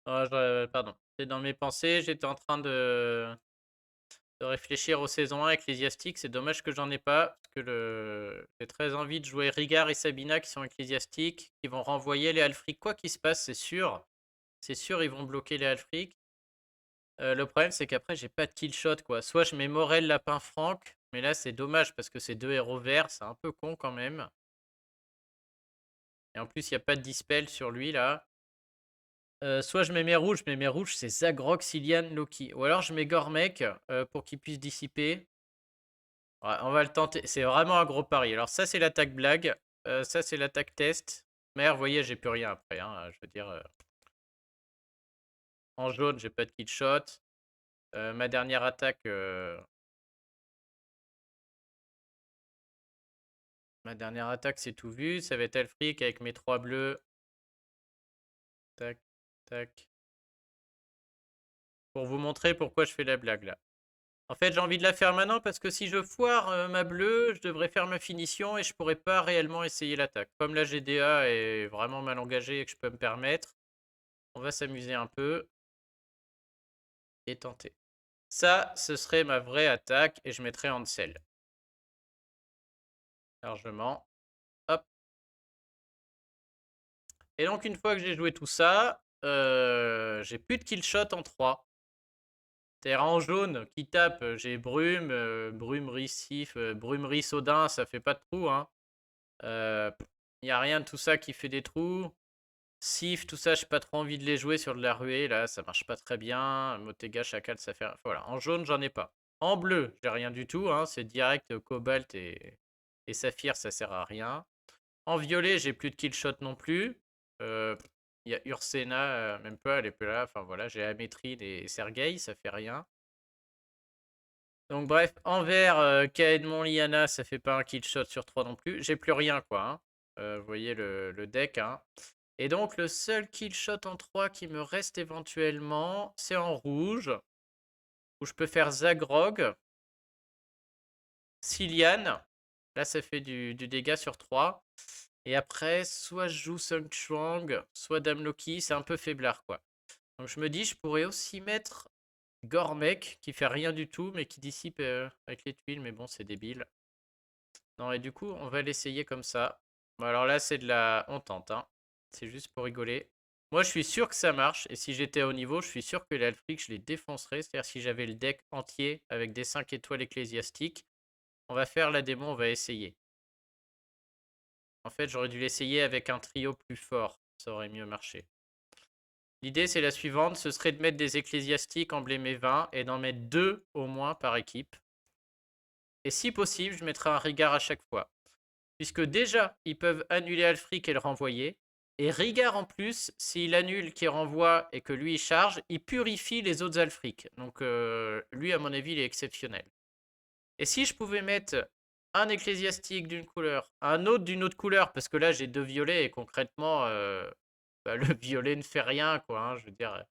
Speaker 1: Oh, pardon. C'est dans mes pensées, j'étais en train de réfléchir aux saisons 1 ecclésiastiques. C'est dommage que j'en ai pas, parce que j'ai très envie de jouer Rigard et Sabina qui sont ecclésiastiques, qui vont renvoyer les Alfric. Quoi qu'il se passe, c'est sûr. C'est sûr, ils vont bloquer les Alfric. Le problème, c'est qu'après, j'ai pas de kill shot, quoi. Soit je mets Morel, Lapin, Franck, mais là, c'est dommage parce que c'est 2 héros verts, c'est un peu con quand même. Et en plus, il n'y a pas de dispel sur lui, là. Soit je mets mes rouges, mais mes rouges, c'est Zagrog, Silian, Loki. Ou alors je mets Gormek pour qu'il puisse dissiper. Ouais, on va le tenter. C'est vraiment un gros pari. Alors ça, c'est l'attaque blague. Ça, c'est l'attaque test. Mais vous voyez, j'ai plus rien après, hein. Je veux dire, en jaune, j'ai pas de kill shot. Ma dernière attaque... Ma dernière attaque, c'est tout vu. Ça va être Elfric avec mes 3 bleus. Tac, tac. Pour vous montrer pourquoi je fais la blague là. En fait, j'ai envie de la faire maintenant parce que si je foire ma bleue, je devrais faire ma finition et je pourrais pas réellement essayer l'attaque. Comme la GDA est vraiment mal engagée et que je peux me permettre, on va s'amuser un peu et tenter. Ça, ce serait ma vraie attaque et je mettrais Ansel. Largement. Hop. Et donc, une fois que j'ai joué tout ça, j'ai plus de kill shot en 3. C'est-à-dire en jaune qui tape, j'ai Brume, Brumerie, Sif, Brumerie, Sodin, ça fait pas de trous. Hein. Il n'y a rien de tout ça qui fait des trous. Sif, tout ça, j'ai pas trop envie de les jouer sur de la ruée. Là, ça marche pas très bien. Motega, Chacal, ça fait. Voilà. En jaune, j'en ai pas. En bleu, j'ai rien du tout. Hein. C'est direct Cobalt et Saphir, ça sert à rien. En violet, j'ai plus de kill shot non plus. Il y a Ursena, même pas, elle est plus là. Enfin voilà, j'ai Amétrine et Sergei, ça fait rien. Donc bref, en vert, Kaedmon, Liana, ça fait pas un kill shot sur 3 non plus. J'ai plus rien, quoi. Hein. Vous voyez le deck. Hein. Et donc, le seul kill shot en 3 qui me reste éventuellement, c'est en rouge, où je peux faire Zagrog, Silian. Là, ça fait du dégât sur 3. Et après, soit je joue Sung Chuang, soit Dame Loki. C'est un peu faiblard, quoi. Donc, je me dis, je pourrais aussi mettre Gormek, qui fait rien du tout, mais qui dissipe avec les tuiles. Mais bon, c'est débile. Non, et du coup, on va l'essayer comme ça. Bon, alors là, c'est de la... On tente, hein. C'est juste pour rigoler. Moi, je suis sûr que ça marche. Et si j'étais au niveau, je suis sûr que les Alfric, je les défoncerais. C'est-à-dire si j'avais le deck entier avec des 5 étoiles ecclésiastiques. On va faire la démo, on va essayer. En fait, j'aurais dû l'essayer avec un trio plus fort. Ça aurait mieux marché. L'idée, c'est la suivante. Ce serait de mettre des ecclésiastiques emblémés 20 et d'en mettre 2 au moins par équipe. Et si possible, je mettrai un Rigard à chaque fois. Puisque déjà, ils peuvent annuler Alfric et le renvoyer. Et Rigard en plus, s'il annule, qu'il renvoie et que lui il charge, il purifie les autres Alfric. Donc lui, à mon avis, il est exceptionnel. Et si je pouvais mettre un ecclésiastique d'une couleur, un autre d'une autre couleur, parce que là j'ai 2 violets et concrètement, bah, le violet ne fait rien, quoi. Hein, je veux dire,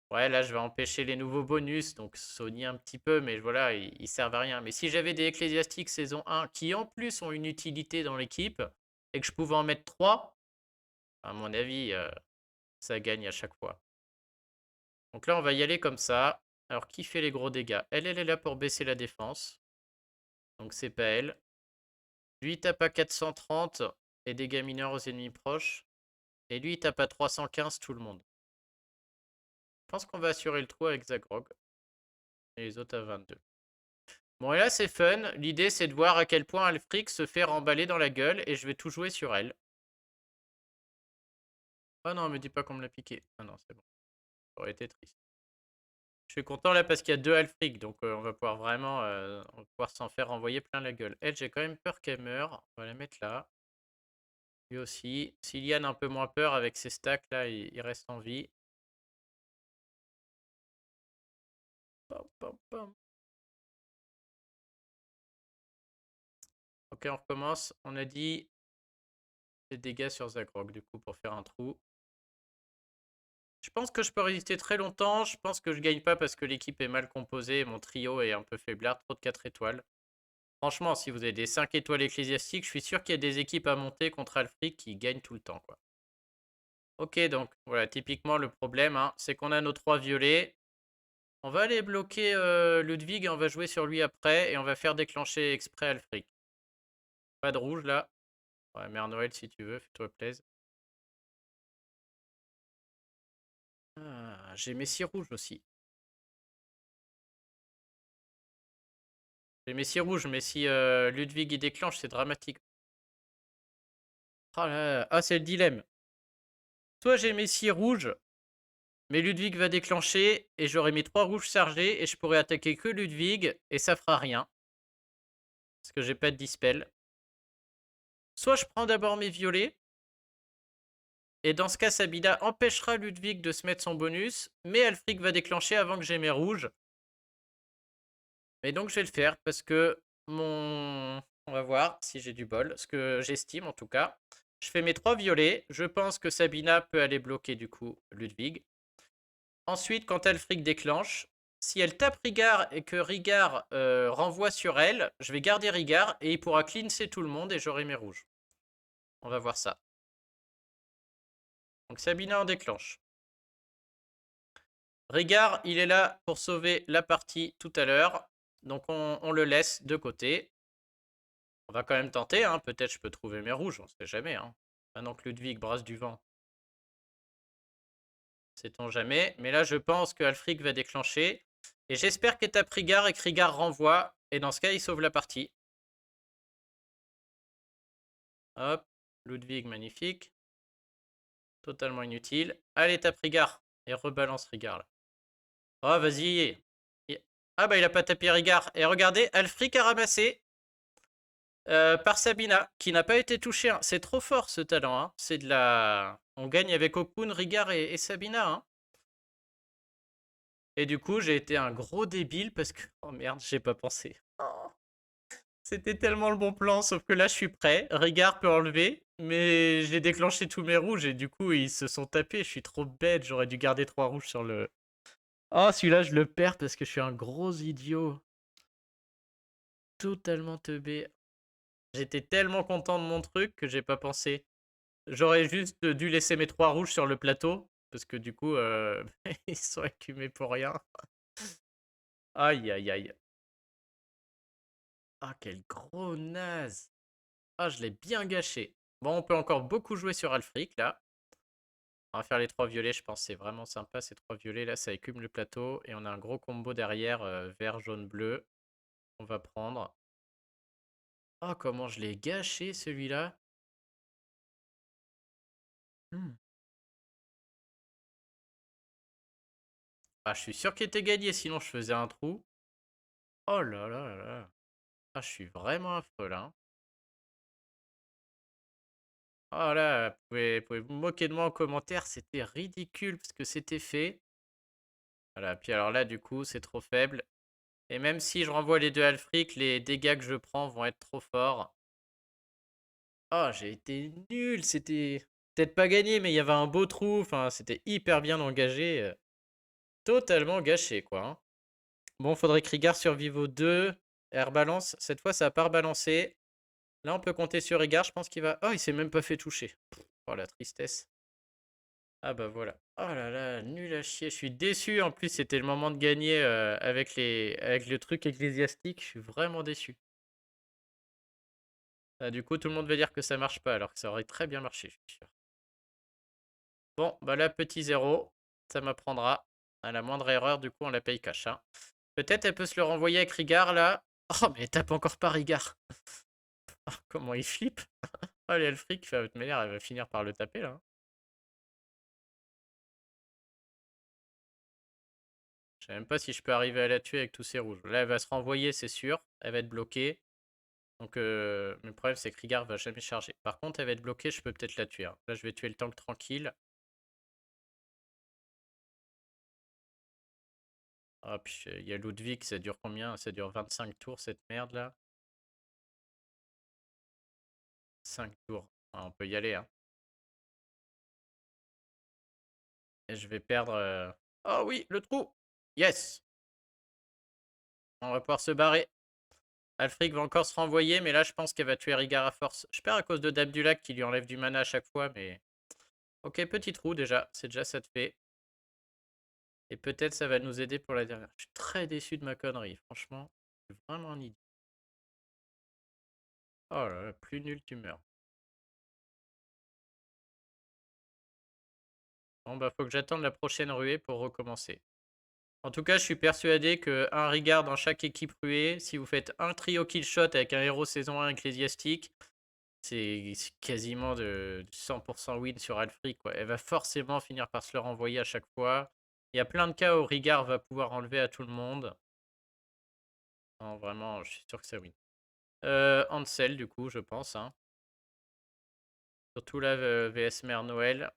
Speaker 1: ouais, là, je vais empêcher les nouveaux bonus, donc Sony un petit peu, mais voilà, ils servent à rien. Mais si j'avais des ecclésiastiques saison 1 qui en plus ont une utilité dans l'équipe et que je pouvais en mettre 3, à mon avis, ça gagne à chaque fois. Donc là, on va y aller comme ça. Alors, qui fait les gros dégâts? Elle est là pour baisser la défense. Donc, c'est pas elle. Lui, il tape à 430 et dégâts mineurs aux ennemis proches. Et lui, il tape à 315 tout le monde. Je pense qu'on va assurer le trou avec Zagrog. Et les autres à 22. Bon, et là, c'est fun. L'idée, c'est de voir à quel point Alfric se fait remballer dans la gueule. Et je vais tout jouer sur elle. Oh non, me dis pas qu'on me l'a piqué. Ah non, c'est bon. Ça aurait été triste. Je suis content là parce qu'il y a 2 Alfric. Donc, on va pouvoir vraiment on va pouvoir s'en faire renvoyer plein la gueule. Elle, j'ai quand même peur qu'elle meure. On va la mettre là. Lui aussi. Siliane, un peu moins peur avec ses stacks là. Il reste en vie. Pam, pam, pam. Ok, on recommence. On a dit des dégâts sur Zagrog, du coup, pour faire un trou. Je pense que je peux résister très longtemps. Je pense que je gagne pas parce que l'équipe est mal composée. Mon trio est un peu faiblard, trop de 4 étoiles. Franchement, si vous avez des 5 étoiles ecclésiastiques, je suis sûr qu'il y a des équipes à monter contre Alfric qui gagnent tout le temps, quoi. Ok, donc voilà, typiquement le problème, hein, c'est qu'on a nos 3 violets. On va aller bloquer Ludwig et on va jouer sur lui après. Et on va faire déclencher exprès Alfric. Pas de rouge là. Ouais, Mère Noël si tu veux, fais-toi plaisir. Ah, j'ai Messi rouge aussi. J'ai Messi rouge, mais si Ludwig il déclenche, c'est dramatique. Oh là là. Ah, c'est le dilemme. Soit j'ai Messi rouge, mais Ludwig va déclencher, et j'aurai mes 3 rouges chargés, et je pourrai attaquer que Ludwig, et ça fera rien. Parce que j'ai pas de dispel. Soit je prends d'abord mes violets, et dans ce cas, Sabina empêchera Ludwig de se mettre son bonus, mais Alfric va déclencher avant que j'ai mes rouges. Et donc je vais le faire, parce que mon... On va voir si j'ai du bol, ce que j'estime en tout cas. Je fais mes 3 violets, je pense que Sabina peut aller bloquer du coup Ludwig. Ensuite, quand Alfric déclenche, si elle tape Rigard et que Rigard renvoie sur elle, je vais garder Rigard et il pourra cleanser tout le monde et j'aurai mes rouges. On va voir ça. Donc Sabina en déclenche. Rigard, il est là pour sauver la partie tout à l'heure. Donc on le laisse de côté. On va quand même tenter, hein. Peut-être je peux trouver mes rouges, on sait jamais. Hein. Maintenant que Ludwig brasse du vent. Sait-on jamais. Mais là, je pense que Alfric va déclencher. Et j'espère qu'elle tape Rigard et que Rigard renvoie. Et dans ce cas, il sauve la partie. Hop, Ludwig, magnifique. Totalement inutile. Allez, tape Rigard. Et rebalance Rigard là. Oh, vas-y. Ah bah il a pas tapé Rigard. Et regardez, Alfric a ramassé par Sabina, qui n'a pas été touché. Hein. C'est trop fort ce talent. Hein. C'est de la... On gagne avec Okun, Rigard et Sabina. Hein. Et du coup, j'ai été un gros débile parce que... Oh merde, j'ai pas pensé. Oh. C'était tellement le bon plan, sauf que là, je suis prêt. Rigard peut enlever, mais j'ai déclenché tous mes rouges et du coup, ils se sont tapés. Je suis trop bête, j'aurais dû garder 3 rouges sur le... Oh, celui-là, je le perds parce que je suis un gros idiot. Totalement teubé. J'étais tellement content de mon truc que j'ai pas pensé. J'aurais juste dû laisser mes 3 rouges sur le plateau, parce que du coup, ils sont écumés pour rien. Aïe, aïe, aïe. Ah, quel gros naze. Ah, je l'ai bien gâché. Bon, on peut encore beaucoup jouer sur Alfric, là. On va faire les 3 violets, je pense. C'est vraiment sympa, ces 3 violets. Là, ça écume le plateau. Et on a un gros combo derrière, vert, jaune, bleu. On va prendre. Oh, comment je l'ai gâché, celui-là. Ah, je suis sûr qu'il était gagné, sinon je faisais un trou. Oh là là là là. Ah, je suis vraiment affreux, là. Hein. Oh là, vous pouvez vous moquer de moi en commentaire. C'était ridicule ce que c'était fait. Voilà, puis alors là, du coup, c'est trop faible. Et même si je renvoie les deux Alfric, les dégâts que je prends vont être trop forts. Oh, j'ai été nul. C'était peut-être pas gagné, mais il y avait un beau trou. Enfin, c'était hyper bien engagé. Totalement gâché, quoi. Hein. Bon, faudrait que Rigard survive aux deux. Air balance. Cette fois, ça a pas rebalancé. Là, on peut compter sur Rigard. Je pense qu'il va... Oh, il s'est même pas fait toucher. Oh, la tristesse. Ah bah voilà. Oh là là, nul à chier. Je suis déçu. En plus, c'était le moment de gagner avec avec le truc ecclésiastique. Je suis vraiment déçu. Ah, du coup, tout le monde va dire que ça marche pas, alors que ça aurait très bien marché, je suis sûr. Bon, bah là, petit zéro. Ça m'apprendra. À la moindre erreur, du coup, on la paye cash. Hein. Peut-être elle peut se le renvoyer avec Rigard, là. Oh, mais elle tape encore pas Rigard. Oh, comment il flippe. Oh, les Elfric, mais l'air, elle va finir par le taper, là. Hein. Je sais même pas si je peux arriver à la tuer avec tous ces rouges. Là, elle va se renvoyer, c'est sûr. Elle va être bloquée. Donc, le problème, c'est que Rigard va jamais charger. Par contre, elle va être bloquée, je peux peut-être la tuer. Hein. Là, je vais tuer le tank tranquille. Ah, puis il y a Ludwig, ça dure combien? Ça dure 25 tours, cette merde là. 5 tours. Ah, on peut y aller, hein. Et je vais perdre. Oh oui, le trou! Yes! On va pouvoir se barrer. Alfric va encore se renvoyer, mais là, je pense qu'elle va tuer Rigard à force. Je perds à cause de Dame du Lac qui lui enlève du mana à chaque fois, mais. Ok, petit trou déjà. C'est déjà ça de fait. Et peut-être ça va nous aider pour la dernière. Je suis très déçu de ma connerie, franchement. Je suis vraiment un idiot. Oh là là, plus nul tu meurs. Bon, bah, faut que j'attende la prochaine ruée pour recommencer. En tout cas, je suis persuadé qu'un Rigard dans chaque équipe ruée, si vous faites un trio kill shot avec un héros saison 1 ecclésiastique, c'est quasiment du 100% win sur Alfric, quoi. Elle va forcément finir par se le renvoyer à chaque fois. Il y a plein de cas où Rigard va pouvoir enlever à tout le monde. Non, vraiment, je suis sûr que ça win. Ansel, du coup, je pense, hein. Surtout là, VS Mère Noël.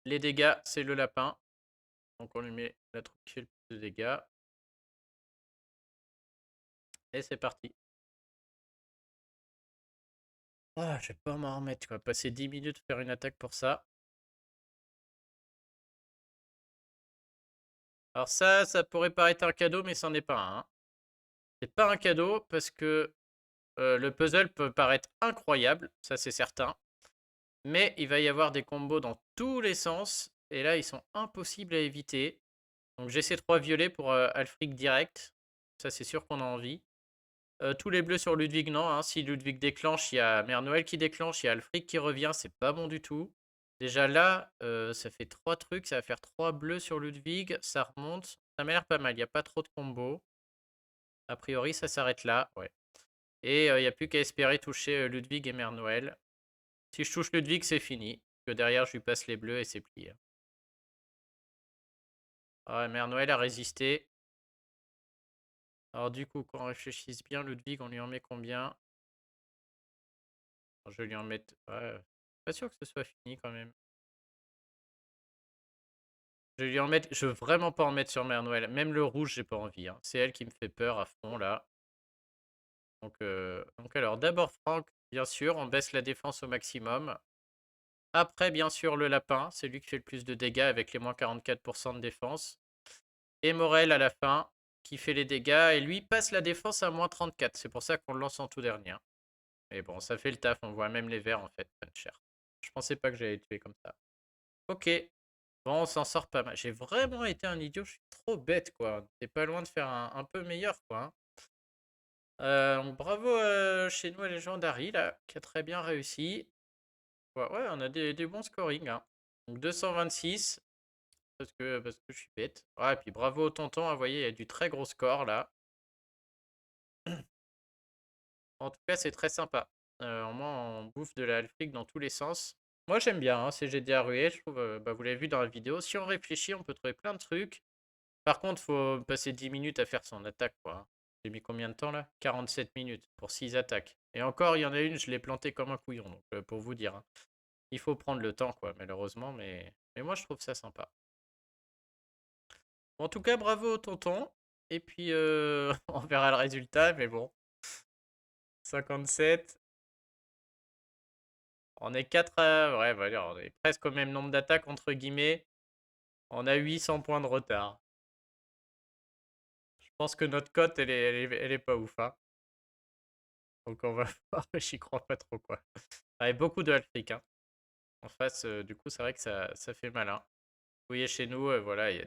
Speaker 1: Les dégâts, c'est le lapin. Donc on lui met la troupe qui fait le plus de dégâts. Et c'est parti. Ah, je vais pas m'en remettre, quoi. Passer 10 minutes faire une attaque pour ça. Alors ça pourrait paraître un cadeau, mais c'en est pas un, hein. C'est pas un cadeau parce que le puzzle peut paraître incroyable, ça c'est certain. Mais il va y avoir des combos dans tous les sens. Et là, ils sont impossibles à éviter. Donc j'essaie 3 violets pour Alfric direct. Ça, c'est sûr qu'on a envie. Tous les bleus sur Ludwig, non, hein. Si Ludwig déclenche, il y a Mère Noël qui déclenche, il y a Alfric qui revient, c'est pas bon du tout. Déjà là, ça fait 3 trucs, ça va faire 3 bleus sur Ludwig, ça remonte. Ça m'a l'air pas mal, il n'y a pas trop de combos. A priori, ça s'arrête là, ouais. Et il n'y a plus qu'à espérer toucher Ludwig et Mère Noël. Si je touche Ludwig, c'est fini. Que derrière, je lui passe les bleus et c'est plié. Ah, Mère Noël a résisté. Alors du coup, qu'on réfléchisse bien, Ludwig, on lui en met combien? Alors, je vais lui en mettre... Ouais, pas sûr que ce soit fini quand même. Je vais lui en mettre... Je veux vraiment pas en mettre sur Mère Noël. Même le rouge, j'ai pas envie, hein. C'est elle qui me fait peur à fond, là. Donc alors, d'abord Franck, bien sûr, on baisse la défense au maximum. Après, bien sûr, le lapin, c'est lui qui fait le plus de dégâts avec les moins 44% de défense. Et Morel à la fin, qui fait les dégâts. Et lui passe la défense à moins 34. C'est pour ça qu'on le lance en tout dernier. Mais bon, ça fait le taf. On voit même les verts, en fait, Puncher. Je pensais pas que j'allais tuer comme ça. Ok. Bon, on s'en sort pas mal. J'ai vraiment été un idiot. Je suis trop bête, quoi. T'es pas loin de faire un peu meilleur, quoi, hein. Donc bravo chez nous à Legendary, là, qui a très bien réussi. Ouais, ouais, on a des bons scoring, hein. Donc 226, parce que je suis bête. Ouais, et puis bravo au tonton, hein, vous voyez, il y a du très gros score, là. En tout cas, c'est très sympa. Au moins, on bouffe de la Alfric dans tous les sens. Moi, j'aime bien, hein, CGD ruée, je trouve, bah, vous l'avez vu dans la vidéo. Si on réfléchit, on peut trouver plein de trucs. Par contre, faut passer 10 minutes à faire son attaque, quoi, hein. J'ai mis combien de temps, là? 47 minutes pour 6 attaques. Et encore, il y en a une, je l'ai plantée comme un couillon, donc pour vous dire, hein. Il faut prendre le temps, quoi, malheureusement, mais moi, je trouve ça sympa. En tout cas, bravo au tonton. Et puis, on verra le résultat, mais bon. 57. On est 4 à... Ouais, voilà, on est presque au même nombre d'attaques, entre guillemets. On a 800 points de retard. Je pense que notre cote, elle est pas ouf, hein. Donc on va voir, j'y crois pas trop, quoi. Ouais, beaucoup de Alfric, hein. En face, du coup, c'est vrai que ça fait mal, hein. Vous voyez, chez nous, voilà, il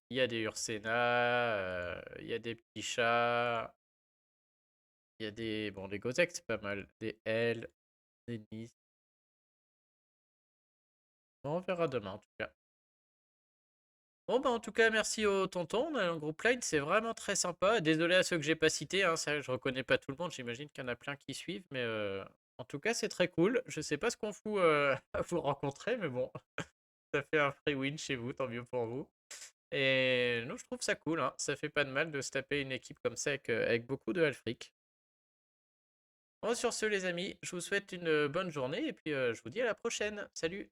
Speaker 1: y a des Ursena, il y a des petits chats, il y a des... Bon, les Gozek, c'est pas mal. Des L, des Nis. Bon, on verra demain, en tout cas. Bon, bah, en tout cas, merci au tonton. On a un groupe line, c'est vraiment très sympa. Désolé à ceux que j'ai pas cités, hein, je reconnais pas tout le monde. J'imagine qu'il y en a plein qui suivent, mais en tout cas, c'est très cool. Je sais pas ce qu'on fout à vous rencontrer, mais bon, ça fait un free win chez vous, tant mieux pour vous. Et nous, je trouve ça cool, hein. Ça fait pas de mal de se taper une équipe comme ça avec beaucoup de Alfric. Bon, sur ce, les amis, je vous souhaite une bonne journée et puis je vous dis à la prochaine. Salut!